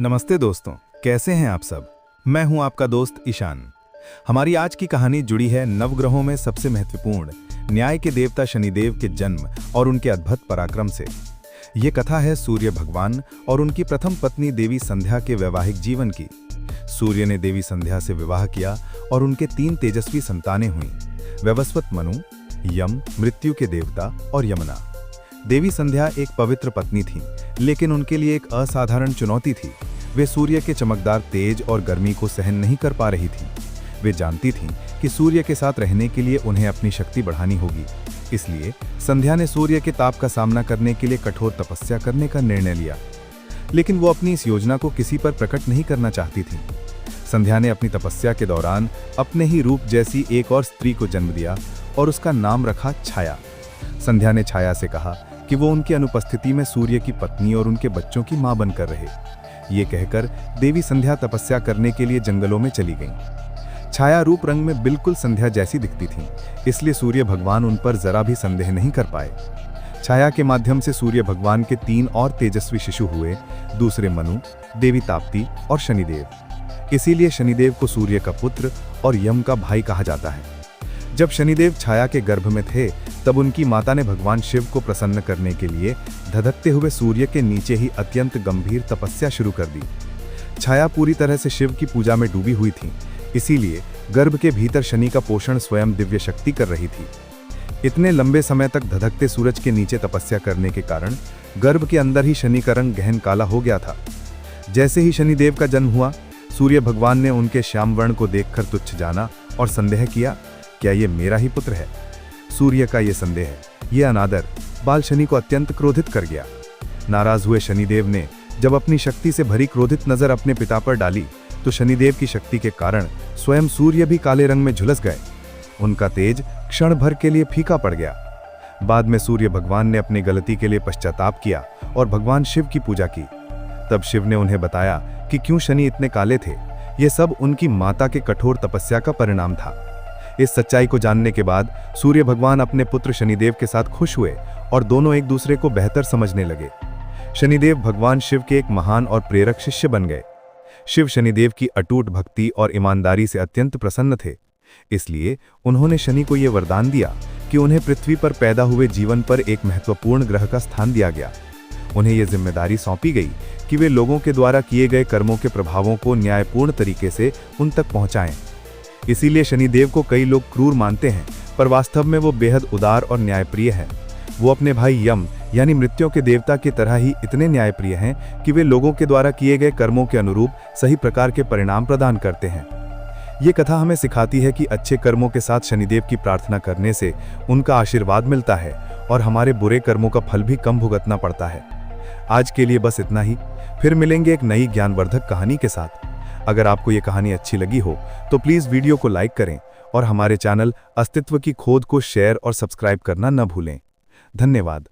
नमस्ते दोस्तों, कैसे हैं आप सब। मैं हूं आपका दोस्त ईशान। हमारी आज की कहानी जुड़ी है नवग्रहों में सबसे महत्वपूर्ण न्याय के देवता शनिदेव के जन्म और उनके अद्भुत पराक्रम से। ये कथा है सूर्य भगवान और उनकी प्रथम पत्नी देवी संध्या के वैवाहिक जीवन की। सूर्य ने देवी संध्या से विवाह किया और उनके 3 तेजस्वी संतानें हुईं, वैवस्वत मनु, यम मृत्यु के देवता और यमुना। देवी संध्या एक पवित्र पत्नी थी, लेकिन उनके लिए एक असाधारण चुनौती थी। वे सूर्य के चमकदार तेज और गर्मी को सहन नहीं कर पा रही थीं। वे जानती थीं कि सूर्य के साथ रहने के लिए उन्हें अपनी शक्ति बढ़ानी होगी। इसलिए संध्या ने सूर्य के ताप का सामना करने के लिए कठोर तपस्या करने का निर्णय लिया, लेकिन वो अपनी इस योजना को किसी पर प्रकट नहीं करना चाहती थी। संध्या ने अपनी तपस्या के दौरान अपने ही रूप जैसी एक और स्त्री को जन्म दिया और उसका नाम रखा छाया। संध्या ने छाया से कहा कि वो उनकी अनुपस्थिति में सूर्य की पत्नी और उनके बच्चों की मां बनकर रहे। ये कहकर देवी संध्या तपस्या करने के लिए जंगलों में चली गईं। छाया रूप रंग में बिल्कुल संध्या जैसी दिखती थी, इसलिए सूर्य भगवान उन पर जरा भी संदेह नहीं कर पाए। छाया के माध्यम से सूर्य भगवान के 3 और तेजस्वी शिशु हुए, दूसरे मनु, देवी ताप्ती और शनिदेव। इसीलिए शनिदेव को सूर्य का पुत्र और यम का भाई कहा जाता है। जब शनिदेव छाया के गर्भ में थे, तब उनकी माता ने भगवान शिव को प्रसन्न करने के लिए धधकते हुए सूर्य के नीचे ही अत्यंत गंभीर तपस्या शुरू कर दी। छाया पूरी तरह से शिव की पूजा में डूबी हुई थी, इसीलिए गर्भ के भीतर शनि का पोषण स्वयं दिव्य शक्ति कर रही थी। इतने लंबे समय तक धधकते सूरज के नीचे तपस्या करने के कारण गर्भ के अंदर ही शनि का रंग गहन काला हो गया था। जैसे ही शनिदेव का जन्म हुआ, सूर्य भगवान ने उनके श्याम वर्ण को देखकर तुच्छ जाना और संदेह किया, क्या ये मेरा ही पुत्र है। सूर्य का ये संदेह, ये अनादर बाल शनि को अत्यंत क्रोधित कर गया। नाराज हुए शनिदेव ने जब अपनी शक्ति से भरी क्रोधित नजर अपने पिता पर डाली, तो शनिदेव की शक्ति के कारण स्वयं सूर्य भी काले रंग में झुलस गए। उनका तेज क्षण भर के लिए फीका पड़ गया। बाद में सूर्य भगवान ने अपनी गलती के लिए पश्चाताप किया और भगवान शिव की पूजा की। तब शिव ने उन्हें बताया कि क्यों शनि इतने काले थे। ये सब उनकी माता के कठोर तपस्या का परिणाम था। इस सच्चाई को जानने के बाद सूर्य भगवान अपने पुत्र शनिदेव के साथ खुश हुए और दोनों एक दूसरे को बेहतर समझने लगे। शनिदेव भगवान शिव के एक महान और प्रेरक शिष्य बन गए। शिव शनिदेव की अटूट भक्ति और ईमानदारी से अत्यंत प्रसन्न थे, इसलिए उन्होंने शनि को यह वरदान दिया कि उन्हें पृथ्वी पर पैदा हुए जीवन पर एक महत्वपूर्ण ग्रह का स्थान दिया गया। उन्हें यह जिम्मेदारी सौंपी गई कि वे लोगों के द्वारा किए गए कर्मों के प्रभावों को न्यायपूर्ण तरीके से उन तक पहुंचाएं। इसीलिए शनिदेव को कई लोग क्रूर मानते हैं, पर वास्तव में वो बेहद उदार और न्यायप्रिय हैं। वो अपने भाई यम यानी मृत्यु के देवता की तरह ही इतने न्यायप्रिय हैं कि वे लोगों के द्वारा किए गए कर्मों के अनुरूप सही प्रकार के परिणाम प्रदान करते हैं। ये कथा हमें सिखाती है कि अच्छे कर्मों के साथ शनिदेव की प्रार्थना करने से उनका आशीर्वाद मिलता है और हमारे बुरे कर्मों का फल भी कम भुगतना पड़ता है। आज के लिए बस इतना ही। फिर मिलेंगे एक नई ज्ञानवर्धक कहानी के साथ। अगर आपको ये कहानी अच्छी लगी हो तो प्लीज़ वीडियो को लाइक करें और हमारे चैनल अस्तित्व की खोज को शेयर और सब्सक्राइब करना न भूलें। धन्यवाद।